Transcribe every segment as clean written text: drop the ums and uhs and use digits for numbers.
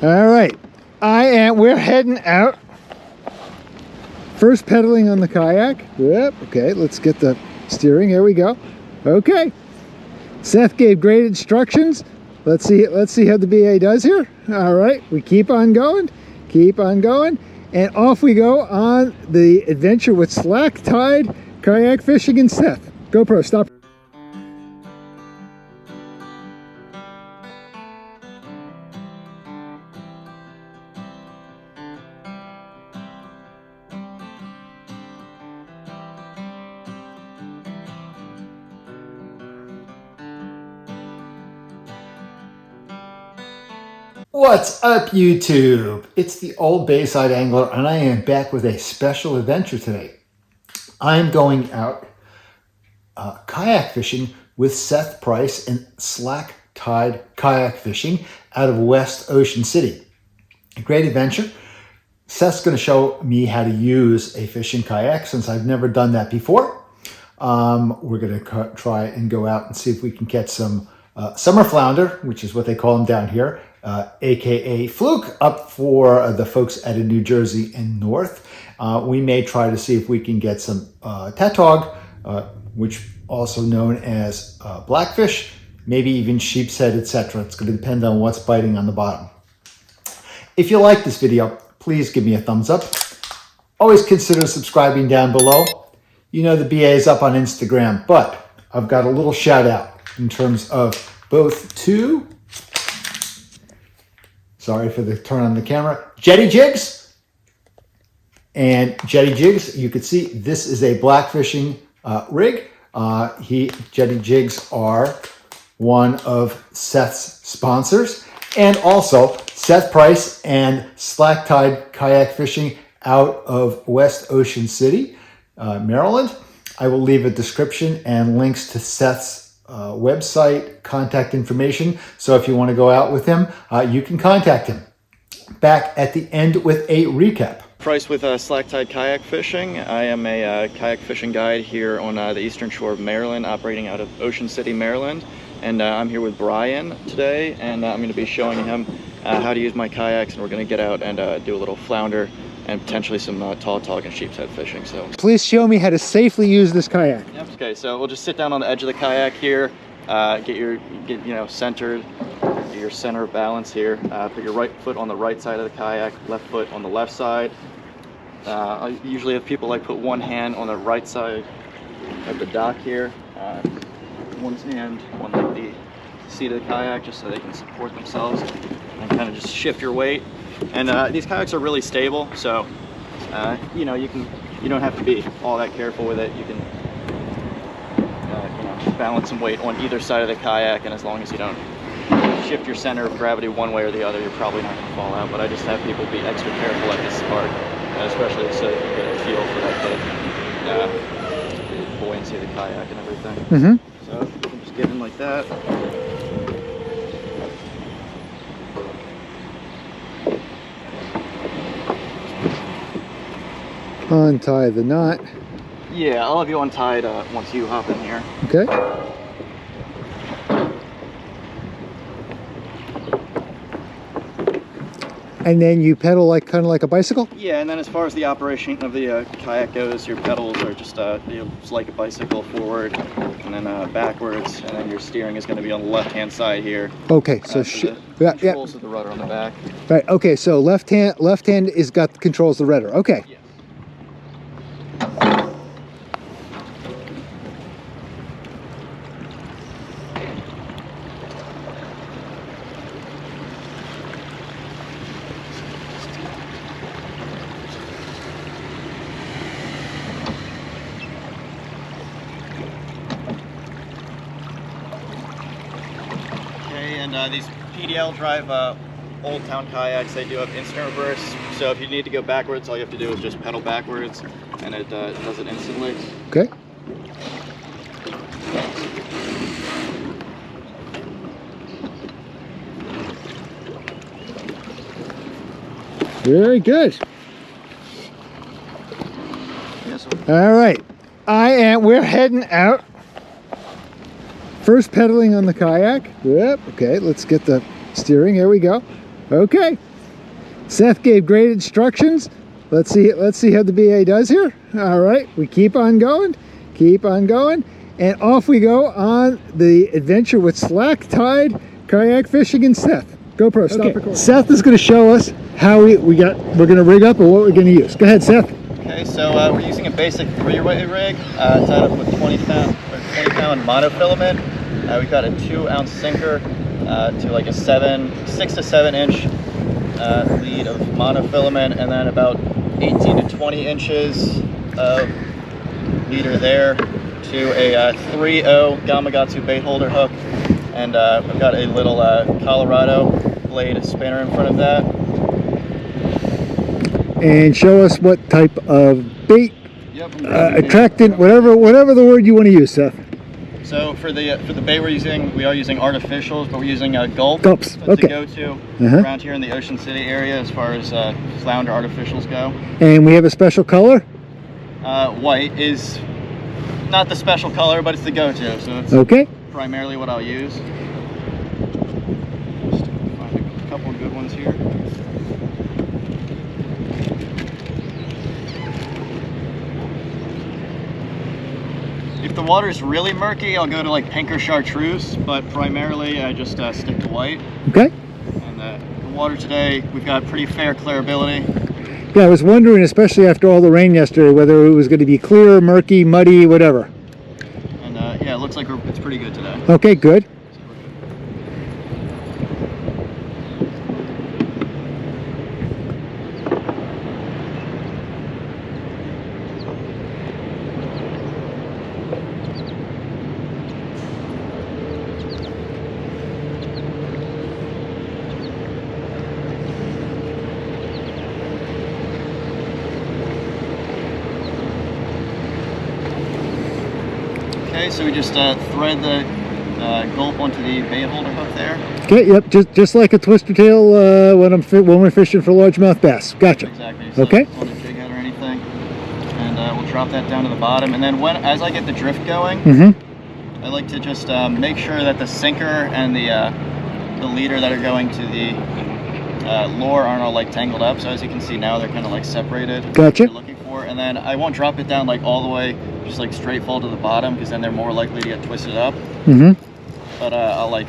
All right, we're heading out. First pedaling on the kayak. Yep, okay, let's get the steering. Here we go. Okay. Seth gave great instructions. Let's see how the BA does here. All right, we keep on going, and off we go on the adventure with SlackTide kayak fishing and Seth. GoPro, stop. What's up, YouTube? It's the old Bayside Angler, and I am back with a special adventure today. I'm going out kayak fishing with Seth Price and SlackTide kayak fishing out of West Ocean City. A great adventure. Seth's going to show me how to use a fishing kayak since I've never done that before. We're going to try and go out and see if we can catch some summer flounder, which is what they call them down here. AKA fluke, up for the folks out of New Jersey and north. We may try to see if we can get some tautog, which also known as blackfish, maybe even sheepshead, etc. It's going to depend on what's biting on the bottom. If you like this video, please give me a thumbs up. Always consider subscribing down below. You know the BA is up on Instagram, but I've got a little shout out in terms of both to, sorry for the turn on the camera, Jetty Jigs. And Jetty Jigs, you can see this is a black fishing rig. Jetty Jigs are one of Seth's sponsors. And also Seth Price and SlackTide kayak fishing out of West Ocean City, Maryland. I will leave a description and links to Seth's website, contact information. So if you want to go out with him, you can contact him. Back at the end with a recap. Price with SlackTide kayak fishing. I am a kayak fishing guide here on the eastern shore of Maryland, operating out of Ocean City, Maryland. And I'm here with Brian today, and I'm going to be showing him how to use my kayaks, and we're going to get out and do a little flounder and potentially some tautog and sheepshead fishing. So please show me how to safely use this kayak. Yep. Okay, so we'll just sit down on the edge of the kayak here, get centered, get your center of balance here. Put your right foot on the right side of the kayak, left foot on the left side. I usually have people put one hand on the right side of the dock here, one hand on the seat of the kayak, just so they can support themselves, and kind of just shift your weight. And these kayaks are really stable, so you don't have to be all that careful with it. You can balance some weight on either side of the kayak, and as long as you don't shift your center of gravity one way or the other, you're probably not going to fall out. But I just have people be extra careful at this part, especially so you can get a feel for that buoyancy of the kayak and everything. Mm-hmm. So you can just get in like that. Untie the knot. Yeah, I'll have you untied once you hop in here. Okay. And then you pedal kind of like a bicycle? Yeah, and then as far as the operation of the kayak goes, your pedals are just like a bicycle, forward and then backwards, and then your steering is going to be on the left-hand side here. Okay, so controls of the rudder on the back. Right. Okay, so left hand is got controls the rudder. Okay. Yes. And these PDL drive Old Town kayaks, they do have instant reverse. So if you need to go backwards, all you have to do is just pedal backwards, and it does it instantly. Okay. Very good. Yes, all right. We're heading out. First pedaling on the kayak. Yep. Okay, let's get the steering. Here we go. Okay. Seth gave great instructions. Let's see how the BA does here. All right, we keep on going, and off we go on the adventure with SlackTide kayak fishing and Seth. GoPro, stop recording. Seth is going to show us how we're going to rig up and what we're going to use. Go ahead, Seth. Okay, so we're using a basic 3-way rig tied up with 20-pound monofilament. We've got a 2-ounce sinker to like a 6 to 7 inch lead of monofilament, and then about 18 to 20 inches of leader there to a 3.0 Gamakatsu bait holder hook, and I've got a little Colorado blade spinner in front of that. And show us what type of bait, Yep. attractant, whatever the word you want to use, Seth. So for the bait we are using artificials, but we're using gulps. Gulps, That's okay. the go-to around here in the Ocean City area as far as flounder artificials go. And we have a special color? White is not the special color, but it's the go-to, so it's okay. primarily what I'll use. Just find a couple of good ones here. If the water is really murky, I'll go to like pink or chartreuse, but primarily I just stick to white. Okay. And the water today, we've got pretty fair clearability. Yeah, I was wondering, especially after all the rain yesterday, whether it was going to be clear, murky, muddy, whatever. And yeah, it looks like it's pretty good today. Okay, good. Okay, so we just thread the gulp onto the bait holder hook there. Okay, yep, just like a twister tail when we're fishing for largemouth bass. Gotcha. Exactly. Okay. Like on a jig head or anything, and we'll drop that down to the bottom. And then as I get the drift going, I like to just make sure that the sinker and the leader that are going to the lure aren't all like tangled up. So as you can see now, they're kind of like separated. Gotcha. What you're looking for, and then I won't drop it down like all the way, just like straight fall to the bottom, because then they're more likely to get twisted up. But I'll like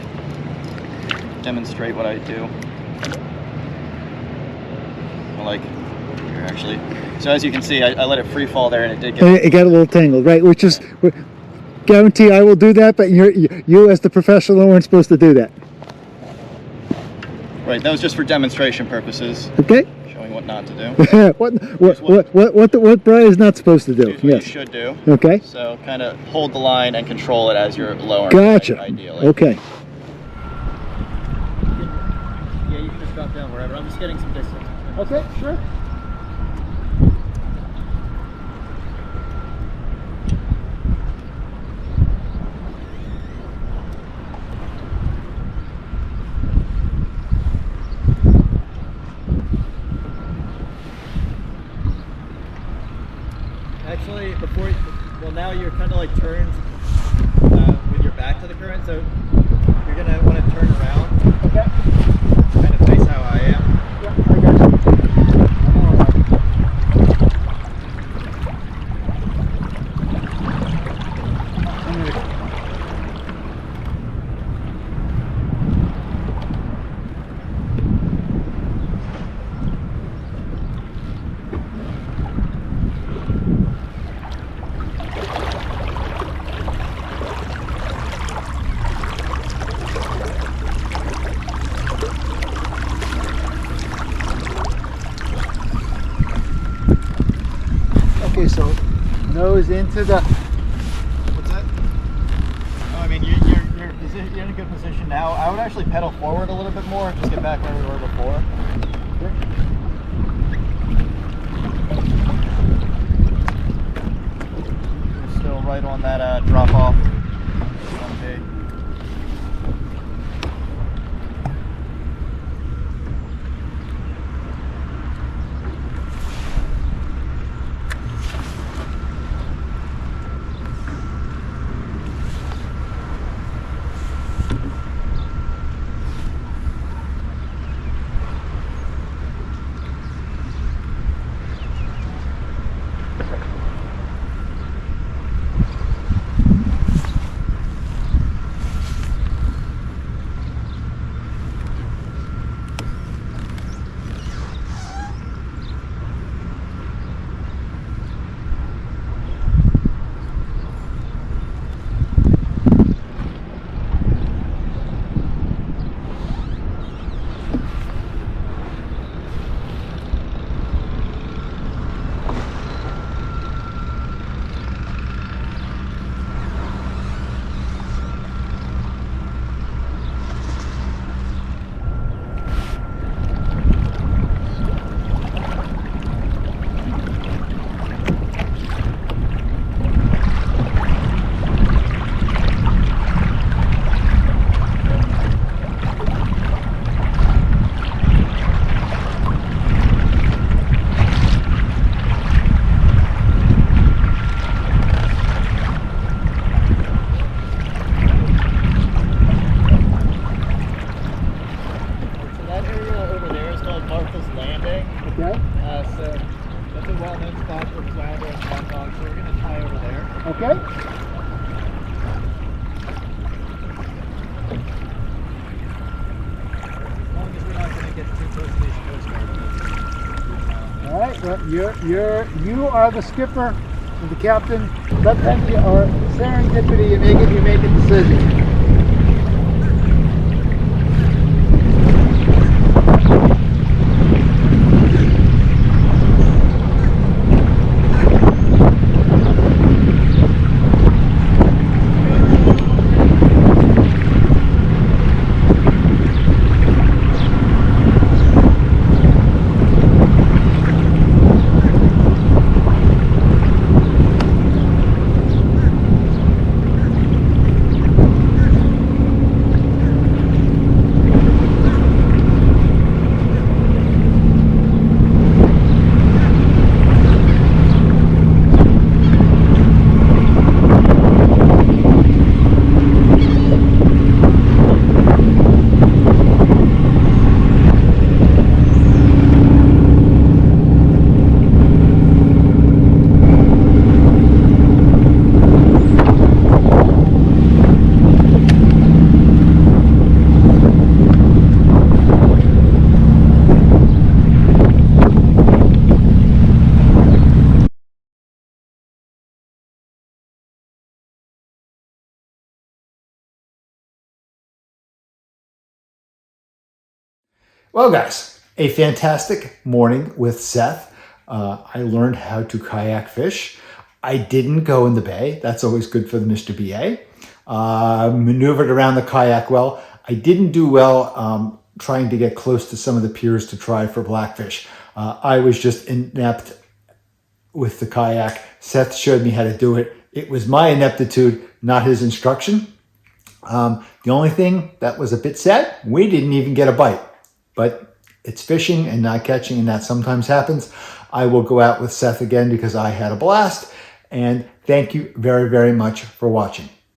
demonstrate what I do. Like here actually. So as you can see, I let it free fall there, and it did get. It got a little tangled, right? Which is, guarantee I will do that, but you as the professional weren't supposed to do that. Right, that was just for demonstration purposes. Okay. Showing what not to do. what Brian is not supposed to do. Here's what yes. you should do. Okay. So kind of hold the line and control it as you're lowering. Gotcha. Ideally. Okay. Yeah, you can just drop down wherever. I'm just getting some distance. Okay, sure. Actually, now you're kind of like turned with your back to the current, so you're gonna want to turn around. Okay. Kind of face how I am. Yeah, I got you. Okay, so nose into the. What's that? Oh, I mean, you're in a good position now. I would actually pedal forward a little bit more, just get back where we were before. We're still right on that drop off. Okay. called Martha's Landing. Okay. So that's a well-known spot for flounder and hot dogs. So we're going to tie over there. Okay. As long as we're not going to get too close to these Coast Guard boats. All right. Well, you are the skipper and the captain. Let them be our serendipity and you make a decision. Well, guys, a fantastic morning with Seth. I learned how to kayak fish. I didn't go in the bay. That's always good for the Mr. BA. Maneuvered around the kayak well. I didn't do well trying to get close to some of the piers to try for blackfish. I was just inept with the kayak. Seth showed me how to do it. It was my ineptitude, not his instruction. The only thing that was a bit sad, we didn't even get a bite. But it's fishing and not catching, and that sometimes happens. I will go out with Seth again because I had a blast. And thank you very, very much for watching.